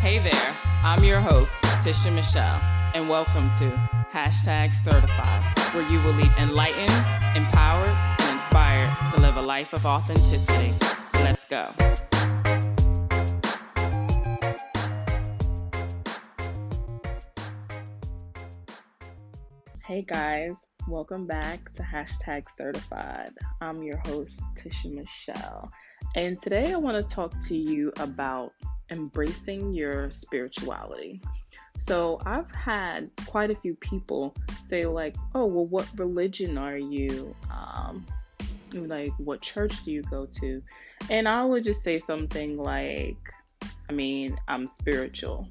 Hey there, I'm your host, Tisha Michelle, and welcome to #Certified, where you will leave enlightened, empowered, and inspired to live a life of authenticity. Let's go. Hey guys, welcome back to #Certified. I'm your host, Tisha Michelle, and today I want to talk to you about embracing your spirituality. So I've had quite a few people say like, oh, well, what religion are you? Like, what church do you go to? And I would just say something like, I'm spiritual.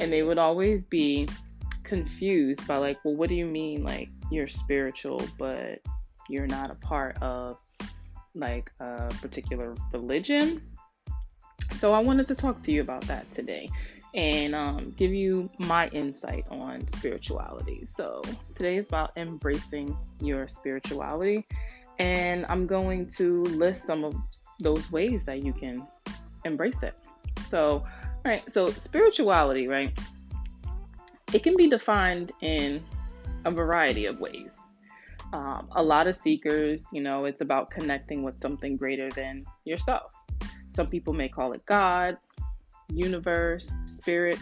And they would always be confused by like, well, what do you mean? Like, you're spiritual, but you're not a part of like a particular religion? So I wanted to talk to you about that today and give you my insight on spirituality. So today is about embracing your spirituality, and I'm going to list some of those ways that you can embrace it. So, so spirituality, right? It can be defined in a variety of ways. A lot of seekers, it's about connecting with something greater than yourself. Some people may call it God, universe, spirit,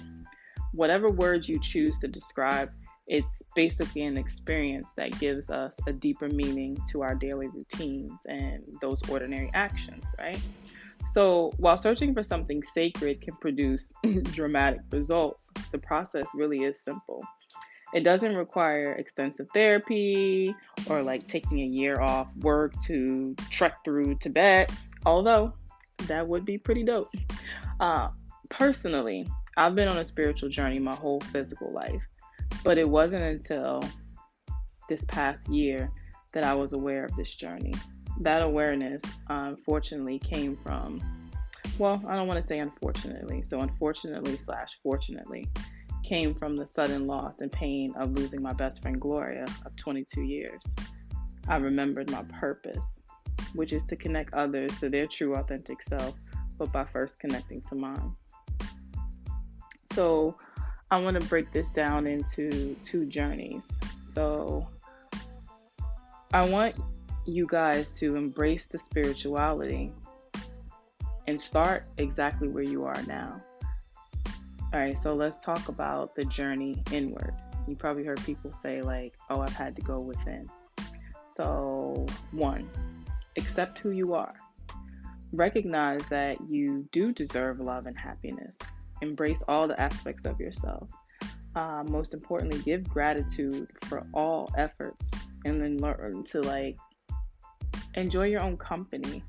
whatever words you choose to describe. It's basically an experience that gives us a deeper meaning to our daily routines and those ordinary actions, right? So while searching for something sacred can produce dramatic results, the process really is simple. It doesn't require extensive therapy or like taking a year off work to trek through Tibet, although that would be pretty dope. Personally, I've been on a spiritual journey my whole physical life, but it wasn't until this past year that I was aware of this journey. That awareness, unfortunately, came from, well, I don't want to say unfortunately, so unfortunately/fortunately, came from the sudden loss and pain of losing my best friend Gloria of 22 years. I remembered my purpose, which is to connect others to their true authentic self, but by first connecting to mine. So I want to break this down into two journeys. So I want you guys to embrace the spirituality and start exactly where you are now. All right, so let's talk about the journey inward. You probably heard people say like, oh, I've had to go within. So 1, accept who you are. Recognize that you do deserve love and happiness. Embrace all the aspects of yourself. Most importantly, give gratitude for all efforts, and then learn to like enjoy your own company.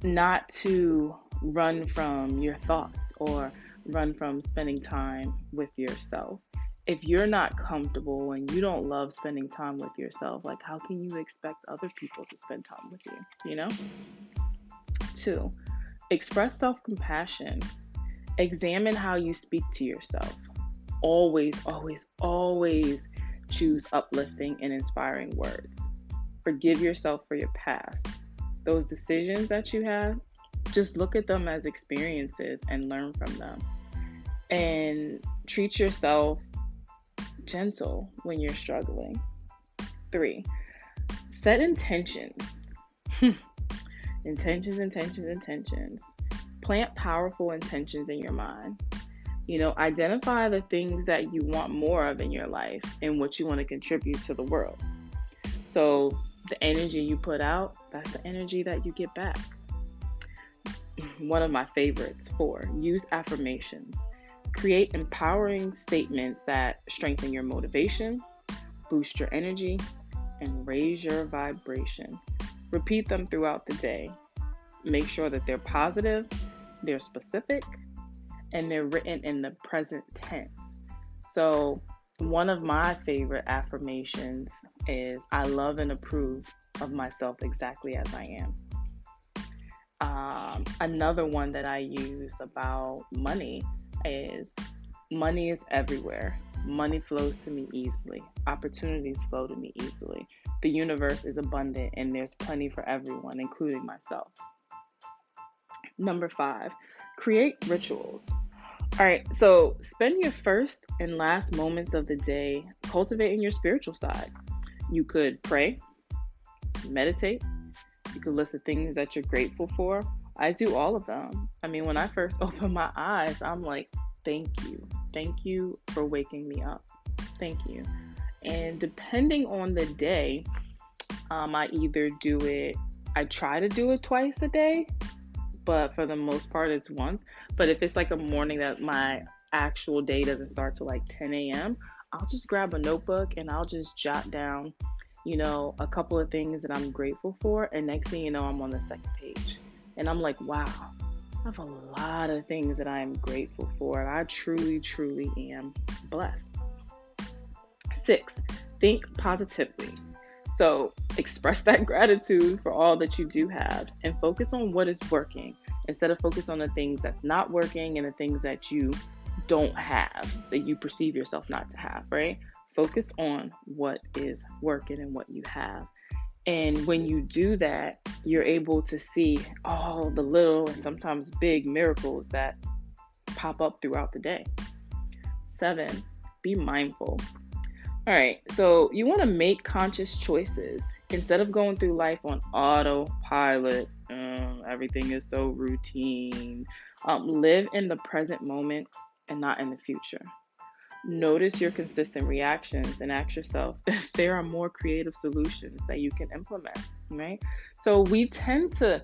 Not to run from your thoughts or run from spending time with yourself. If you're not comfortable and you don't love spending time with yourself, like how can you expect other people to spend time with you, 2, express self-compassion. Examine how you speak to yourself. Always, always, always choose uplifting and inspiring words. Forgive yourself for your past. Those decisions that you have, just look at them as experiences and learn from them. And treat yourself gentle when you're struggling. 3, set intentions. Intentions. Plant powerful intentions in your mind. Identify the things that you want more of in your life and what you want to contribute to the world. So the energy you put out, that's the energy that you get back. One of my favorites, 4, use affirmations. Create empowering statements that strengthen your motivation, boost your energy, and raise your vibration. Repeat them throughout the day. Make sure that they're positive, they're specific, and they're written in the present tense. So one of my favorite affirmations is, I love and approve of myself exactly as I am. Another one that I use about money is everywhere. Money flows to me easily. Opportunities flow to me easily. The universe is abundant and there's plenty for everyone, including myself. Number 5, Create rituals. All right, so spend your first and last moments of the day cultivating your spiritual side. You could pray, meditate, you could list the things that you're grateful for. I do all of them. I mean, when I first open my eyes, I'm like, thank you. Thank you for waking me up. Thank you. And depending on the day, I either do it, I try to do it twice a day, but for the most part, it's once. But if it's like a morning that my actual day doesn't start till like 10 a.m., I'll just grab a notebook and I'll just jot down, a couple of things that I'm grateful for. And next thing you know, I'm on the second page. And I'm like, wow, I have a lot of things that I am grateful for. And I truly, truly am blessed. 6, think positively. So express that gratitude for all that you do have and focus on what is working instead of focus on the things that's not working and the things that you don't have, that you perceive yourself not to have, right? Focus on what is working and what you have. And when you do that, you're able to see all the little and sometimes big miracles that pop up throughout the day. 7, be mindful. All right, so you want to make conscious choices instead of going through life on autopilot. Everything is so routine. Live in the present moment and not in the future. Notice your consistent reactions and ask yourself if there are more creative solutions that you can implement, right? So we tend to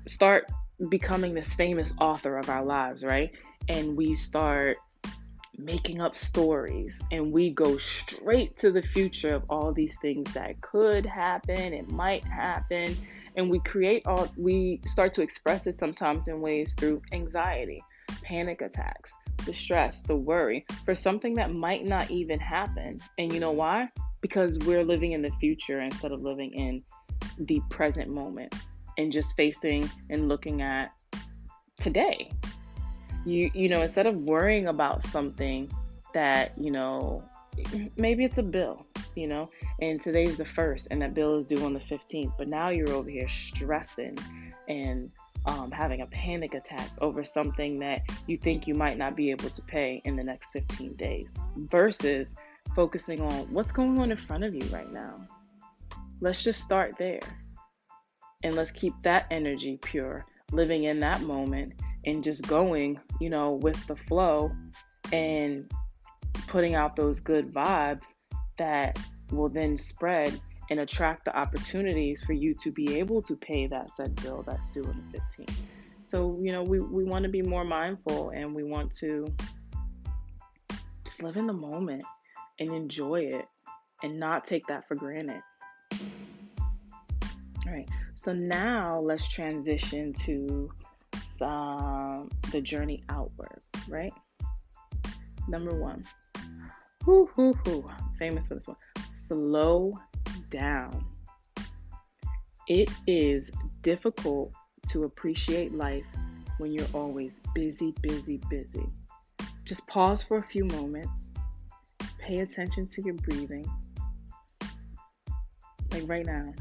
start becoming this famous author of our lives, right? And we start making up stories and we go straight to the future of all these things that could happen, it might happen, and we start to express it sometimes in ways through anxiety, panic attacks, the stress, the worry for something that might not even happen. And you know why? Because we're living in the future instead of living in the present moment and just facing and looking at today. You know, instead of worrying about something that, maybe it's a bill, and today's the 1st and that bill is due on the 15th, but now you're over here stressing and having a panic attack over something that you think you might not be able to pay in the next 15 days versus focusing on what's going on in front of you right now. Let's just start there and let's keep that energy pure, living in that moment and just going, with the flow and putting out those good vibes that will then spread and attract the opportunities for you to be able to pay that said bill that's due on the 15th. So, we want to be more mindful and we want to just live in the moment and enjoy it and not take that for granted. All right, so now let's transition to the journey outward, right? Number 1, famous for this one, slow down. It is difficult to appreciate life when you're always busy. Just pause for a few moments, pay attention to your breathing. Like right now,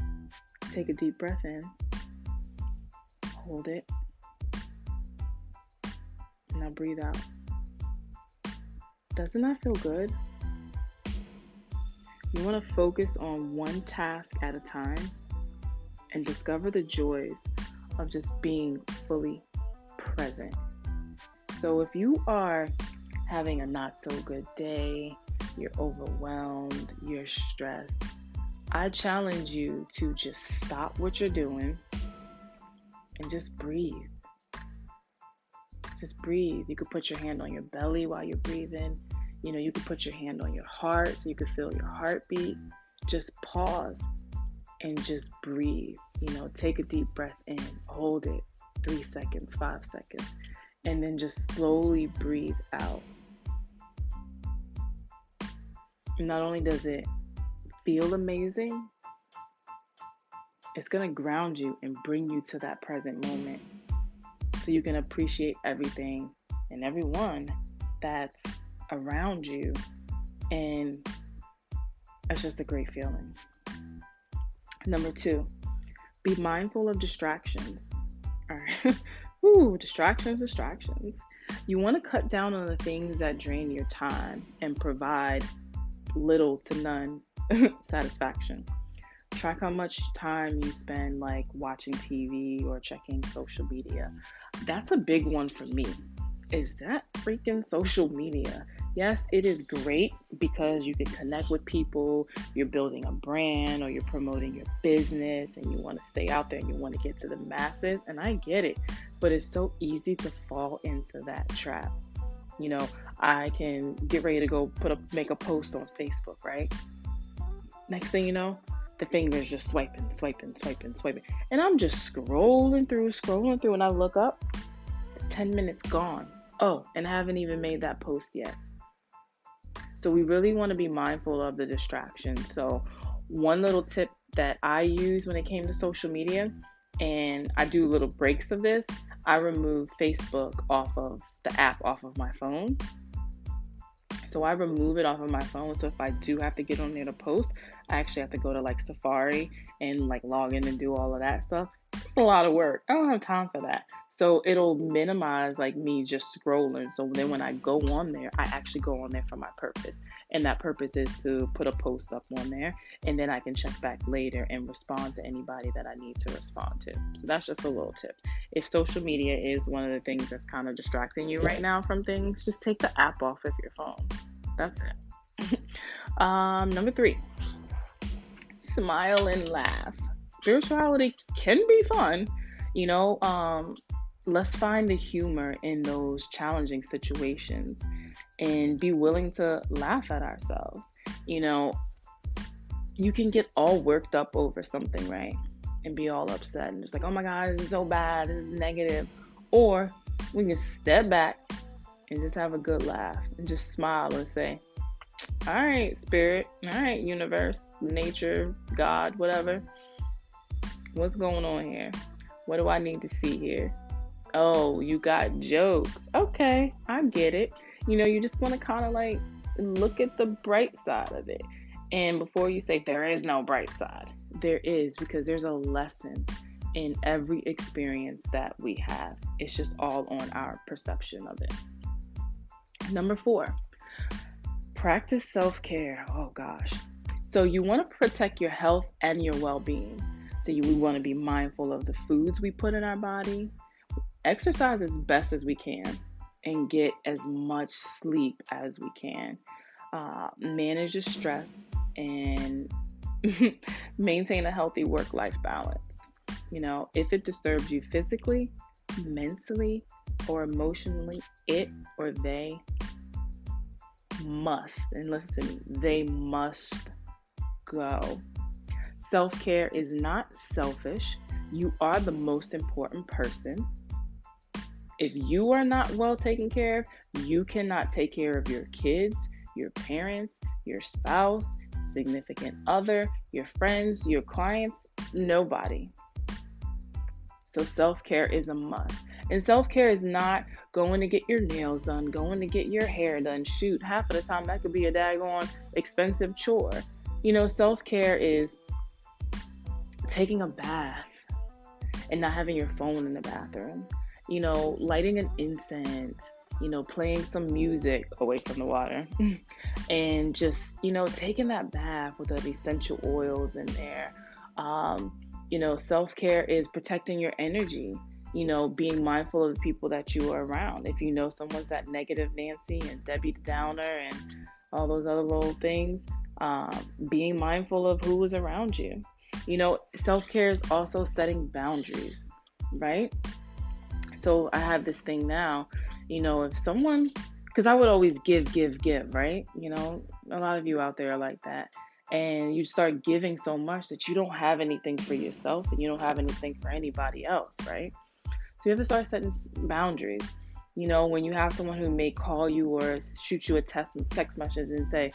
take a deep breath in, hold it. Now breathe out. Doesn't that feel good? You want to focus on one task at a time and discover the joys of just being fully present. So if you are having a not so good day, you're overwhelmed, you're stressed, I challenge you to just stop what you're doing and just breathe. Just breathe. You could put your hand on your belly while you're breathing. You could put your hand on your heart so you could feel your heartbeat. Just pause and just breathe. Take a deep breath in, hold it 3 seconds, 5 seconds, and then just slowly breathe out. Not only does it feel amazing, it's going to ground you and bring you to that present moment so you can appreciate everything and everyone that's around you. And it's just a great feeling. Number 2, be mindful of distractions. All right. Ooh, distractions. You want to cut down on the things that drain your time and provide little to none satisfaction. Track how much time you spend like watching TV or checking social media. That's a big one for me. Is that freaking social media? Yes, it is great because you can connect with people, you're building a brand or you're promoting your business and you want to stay out there and you want to get to the masses. And I get it, but it's so easy to fall into that trap. You know, I can get ready to go make a post on Facebook, right? Next thing you know, the finger's just swiping. And I'm just scrolling through, and I look up, 10 minutes gone. Oh, and I haven't even made that post yet. So we really want to be mindful of the distractions. So one little tip that I use when it came to social media, and I do little breaks of this, I remove Facebook off of the app off of my phone. So I remove it off of my phone. So if I do have to get on there to post, I actually have to go to like Safari and like log in and do all of that stuff. It's a lot of work. I don't have time for that. So it'll minimize like me just scrolling. So then when I go on there, I actually go on there for my purpose. And that purpose is to put a post up on there. And then I can check back later and respond to anybody that I need to respond to. So that's just a little tip. If social media is one of the things that's kind of distracting you right now from things, just take the app off of your phone. That's it. Number 3, smile and laugh. Spirituality can be fun, you know. Let's find the humor in those challenging situations and be willing to laugh at ourselves. You know, you can get all worked up over something, right? And be all upset and just like, oh my God, this is so bad, this is negative. Or we can step back and just have a good laugh and just smile and say, all right, spirit, all right, universe, nature, God, whatever. What's going on here? What do I need to see here? Oh, you got jokes. Okay, I get it. You know, you just want to kind of like look at the bright side of it. And before you say there is no bright side, there is, because there's a lesson in every experience that we have. It's just all on our perception of it. Number 4, practice self-care. Oh gosh. So you want to protect your health and your well-being. So we want to be mindful of the foods we put in our body, exercise as best as we can, and get as much sleep as we can. Manage the stress and maintain a healthy work-life balance. You know, if it disturbs you physically, mentally, or emotionally, it or they must, and listen to me, they must go. Self-care is not selfish. You are the most important person. If you are not well taken care of, you cannot take care of your kids, your parents, your spouse, significant other, your friends, your clients, nobody. So self-care is a must. And self-care is not going to get your nails done, going to get your hair done. Shoot, half of the time that could be a daggone expensive chore. You know, self-care is taking a bath and not having your phone in the bathroom. You know, lighting an incense, you know, playing some music away from the water and just, you know, taking that bath with the essential oils in there. You know, self-care is protecting your energy, you know, being mindful of the people that you are around. If you know someone's that negative Nancy and Debbie Downer and all those other little things, being mindful of who is around you. You know, self-care is also setting boundaries, right? So I have this thing now, you know, if someone, because I would always give, right? You know, a lot of you out there are like that. And you start giving so much that you don't have anything for yourself and you don't have anything for anybody else, right? So you have to start setting boundaries. You know, when you have someone who may call you or shoot you a text message and say,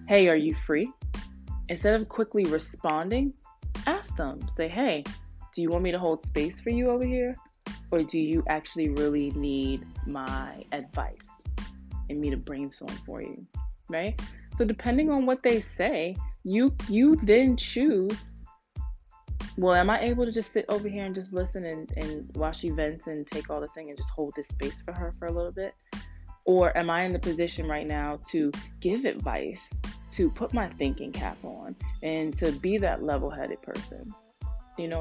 hey, are you free? Instead of quickly responding, ask them, say, hey, do you want me to hold space for you over here? Or do you actually really need my advice and me to brainstorm for you, right? So depending on what they say, you then choose Well, am I able to just sit over here and just listen and while she vents and take all this thing and just hold this space for her for a little bit? Or am I in the position right now to give advice, to put my thinking cap on, and to be that level headed person?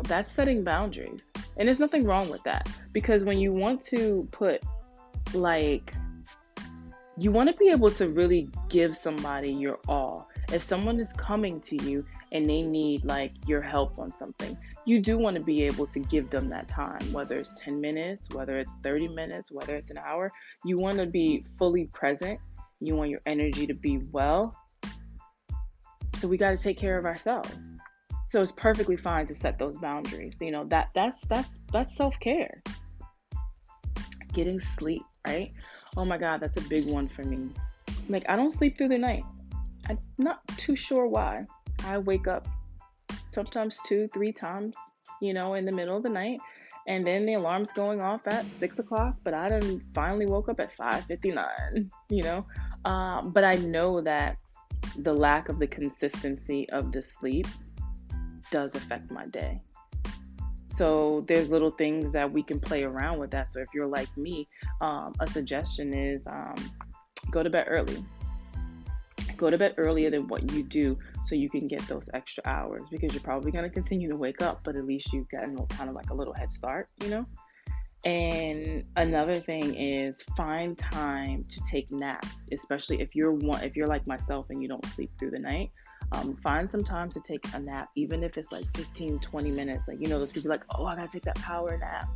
That's setting boundaries. And there's nothing wrong with that. Because when you want to put, like, you want to be able to really give somebody your all. If someone is coming to you and they need like your help on something, you do want to be able to give them that time, whether it's 10 minutes, whether it's 30 minutes, whether it's an hour. You want to be fully present. You want your energy to be well. So we got to take care of ourselves. So it's perfectly fine to set those boundaries. That's self-care. Getting sleep, right? Oh my God, that's a big one for me. Like, I don't sleep through the night. I'm not too sure why. I wake up sometimes 2-3 times, in the middle of the night. And then the alarm's going off at 6 o'clock, but I done finally woke up at 5:59, But I know that the lack of the consistency of the sleep does affect my day. So there's little things that we can play around with that. So if you're like me, a suggestion is go to bed early. Go to bed earlier than what you do so you can get those extra hours, because you're probably going to continue to wake up, but at least you've gotten kind of like a little head start, And another thing is find time to take naps, especially if you're like myself and you don't sleep through the night. Find some time to take a nap, even if it's like 15-20 minutes. Like, those people like, oh, I gotta take that power nap.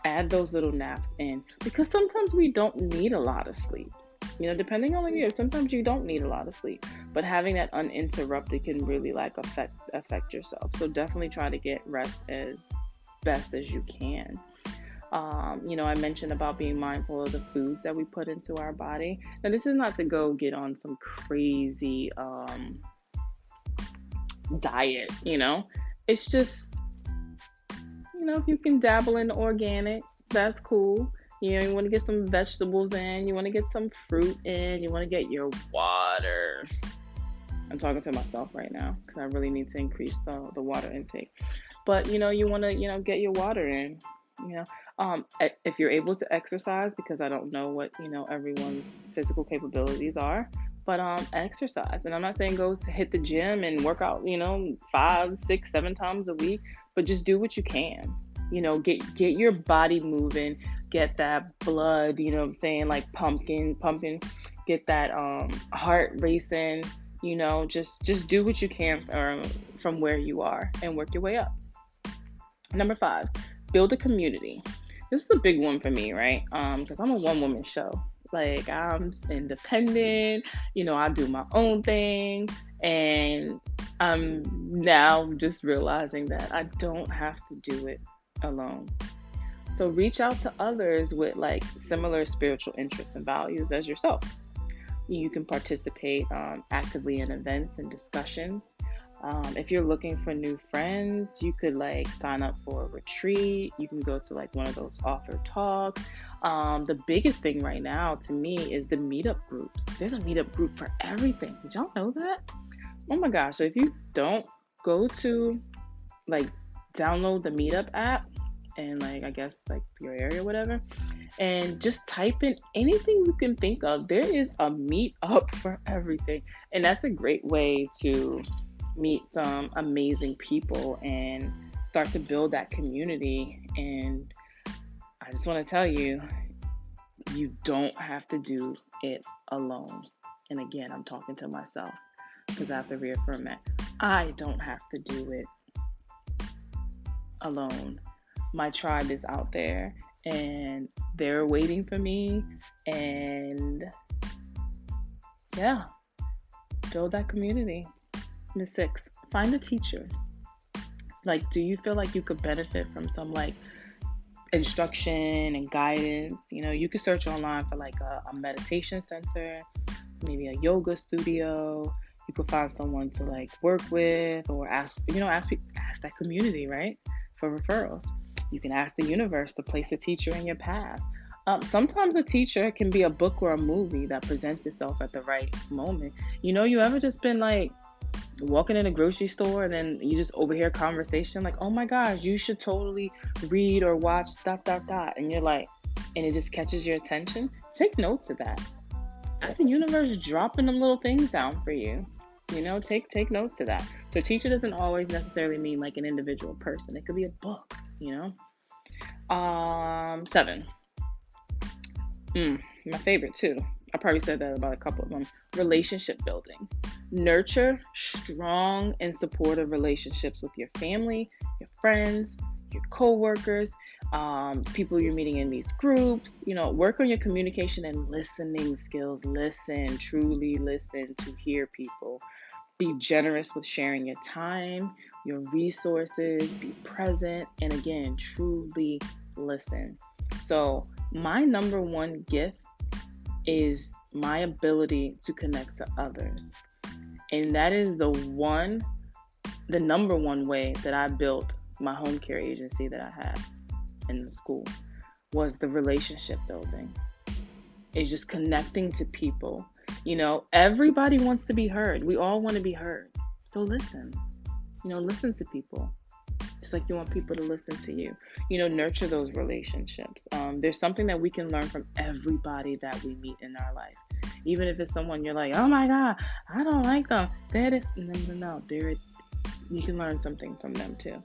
Add those little naps in, because sometimes we don't need a lot of sleep. Depending on the year, sometimes you don't need a lot of sleep, but having that uninterrupted can really like affect yourself. So definitely try to get rest as best as you can. I mentioned about being mindful of the foods that we put into our body. Now, this is not to go get on some crazy diet, It's just, if you can dabble in organic, that's cool. You want to get some vegetables in, you want to get some fruit in, you want to get your water. I'm talking to myself right now because I really need to increase the water intake. But, you want to, get your water in. If you're able to exercise, because I don't know what, everyone's physical capabilities are, but exercise. And I'm not saying go hit the gym and work out, 5, 6, 7 times a week, but just do what you can. Get your body moving, get that blood, like pumping, get that heart racing, just do what you can from where you are and work your way up. Number 5, build a community. This is a big one for me, right? Because I'm a one-woman show. Like, I'm independent, I do my own thing, and I'm now just realizing that I don't have to do it alone. So reach out to others with like similar spiritual interests and values as yourself. You can participate actively in events and discussions. If you're looking for new friends, you could like sign up for a retreat. You can go to like one of those author talks. The biggest thing right now to me is the meetup groups. There's a meetup group for everything. Did y'all know that? Oh my gosh. So if you don't, go to like download the meetup app and like, I guess like your area or whatever, and just type in anything you can think of. There is a meetup for everything. And that's a great way to meet some amazing people and start to build that community. And I just want to tell you, you don't have to do it alone. And again, I'm talking to myself because I have to reaffirm that I don't have to do it alone. My tribe is out there and they're waiting for me. And yeah, build that community. Number 6, find a teacher. Like, do you feel like you could benefit from some like instruction and guidance? You could search online for like a meditation center, maybe a yoga studio. You could find someone to like work with, or ask that community, right? For referrals. You can ask the universe to place a teacher in your path. Sometimes a teacher can be a book or a movie that presents itself at the right moment. You ever just been like walking in a grocery store and then you just overhear conversation like, oh my gosh, you should totally read or watch dot dot dot, and you're like, and it just catches your attention. Take notes of that. That's the universe dropping them little things down for you. Take notes of that. So teacher doesn't always necessarily mean like an individual person. It could be a book. 7. My favorite too. I probably said that about a couple of them. Relationship building. Nurture strong and supportive relationships with your family, your friends, your coworkers, people you're meeting in these groups. Work on your communication and listening skills. Listen, truly listen to hear people. Be generous with sharing your time, your resources, be present, and again, truly listen. So my number one gift is my ability to connect to others. And that is the number one way that I built my home care agency that I had in the school, was the relationship building. It's just connecting to people. Everybody wants to be heard. We all want to be heard. So listen, listen to people. Just like you want people to listen to you. Nurture those relationships. There's something that we can learn from everybody that we meet in our life. Even if it's someone you're like, oh my God, I don't like them. That is, no. You can learn something from them too.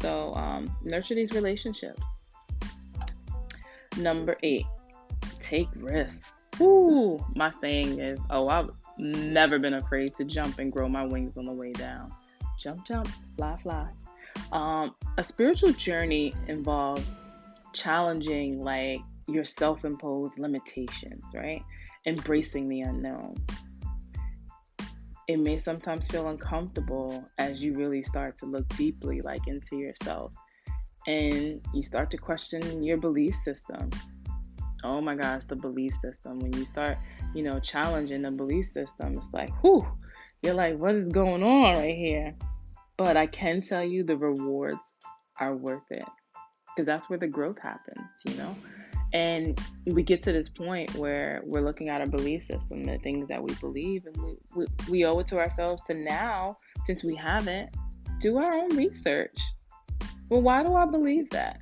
So nurture these relationships. Number 8, take risks. Ooh, my saying is, I've never been afraid to jump and grow my wings on the way down. Jump, jump, fly, fly. A spiritual journey involves challenging like your self-imposed limitations, right? Embracing the unknown. It may sometimes feel uncomfortable as you really start to look deeply like into yourself, and you start to question your belief system. Oh my gosh, the belief system. When you start, challenging the belief system, it's like, whew, you're like, what is going on right here? But I can tell you the rewards are worth it, because that's where the growth happens, And we get to this point where we're looking at our belief system, the things that we believe, and we owe it to ourselves to now, since we haven't, do our own research. Well, why do I believe that?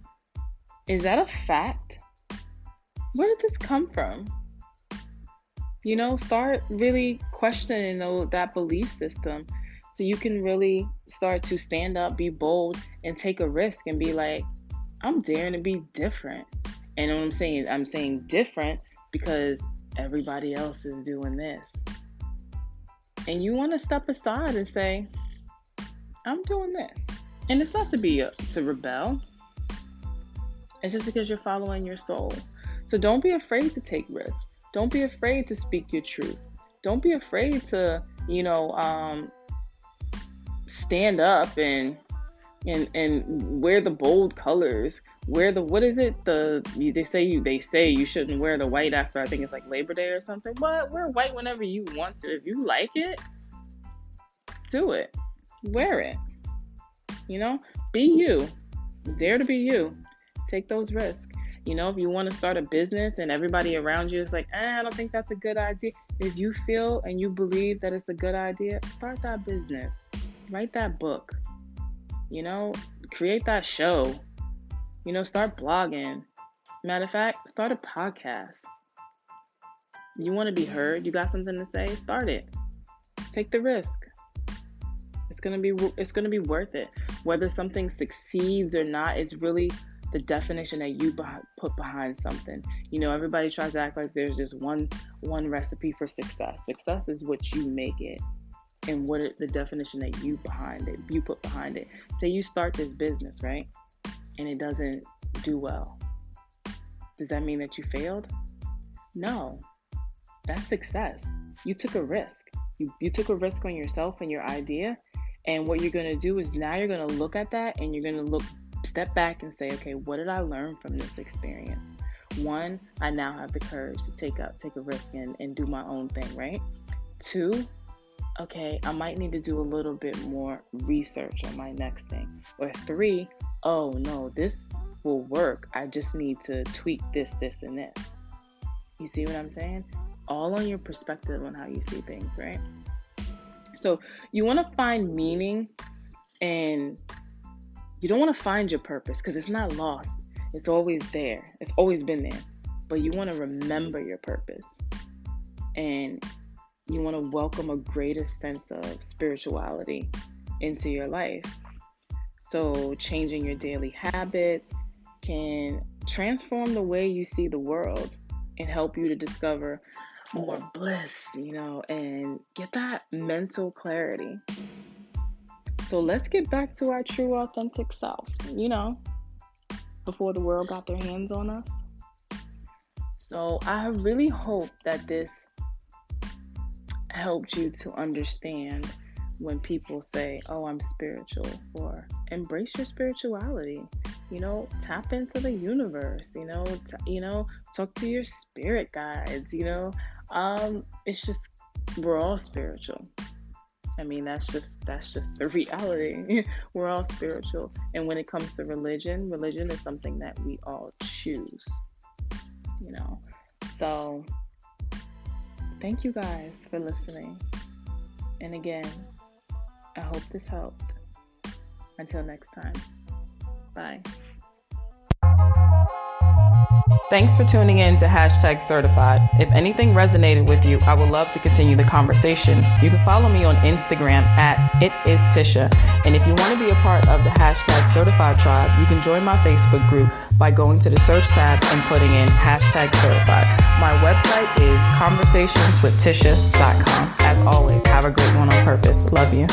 Is that a fact? Where did this come from? Start really questioning that belief system, so you can really start to stand up, be bold, and take a risk and be like, I'm daring to be different. And what I'm saying different because everybody else is doing this. And you want to step aside and say, I'm doing this. And it's not to rebel. It's just because you're following your soul. So don't be afraid to take risks. Don't be afraid to speak your truth. Don't be afraid to, stand up and wear the bold colors. Wear the, what is it? They say you shouldn't wear the white after, I think it's like Labor Day or something. But wear white whenever you want to. If you like it, do it. Wear it. Be you. Dare to be you. Take those risks. If you want to start a business and everybody around you is like, I don't think that's a good idea. If you feel and you believe that it's a good idea, start that business. Write that book. Create that show. Start blogging. Matter of fact, start a podcast. You want to be heard? You got something to say? Start it. Take the risk. It's gonna be worth it. Whether something succeeds or not, it's really the definition that you put behind something. Everybody tries to act like there's just one recipe for success. Success is what you make it, and the definition that you put behind it. Say you start this business, right? And it doesn't do well. Does that mean that you failed? No. That's success. You took a risk. You took a risk on yourself and your idea. And what you're going to do is now you're going to look at that and you're going to step back and say, okay, what did I learn from this experience? 1, I now have the courage to take a risk and do my own thing, right? 2, okay, I might need to do a little bit more research on my next thing. Or 3, oh no, this will work. I just need to tweak this, and this. You see what I'm saying? It's all on your perspective on how you see things, right? So you want to find meaning, and you don't want to find your purpose because it's not lost. It's always there. It's always been there. But you want to remember your purpose, and you want to welcome a greater sense of spirituality into your life. So changing your daily habits can transform the way you see the world and help you to discover more bliss, and get that mental clarity. So let's get back to our true, authentic self, before the world got their hands on us. So I really hope that this helped you to understand when people say, oh, I'm spiritual, or embrace your spirituality, tap into the universe, talk to your spirit guides, it's just, we're all spiritual. I mean, that's just the reality. We're all spiritual. And when it comes to religion is something that we all choose, So thank you guys for listening. And again, I hope this helped. Until next time. Bye. Thanks for tuning in to #certified. If anything resonated with you, I would love to continue the conversation. You can follow me on Instagram @itistisha. And if you want to be a part of the #certified tribe, you can join my Facebook group by going to the search tab and putting in #certified. My website is conversationswithtisha.com. As always, have a great one on purpose. Love you.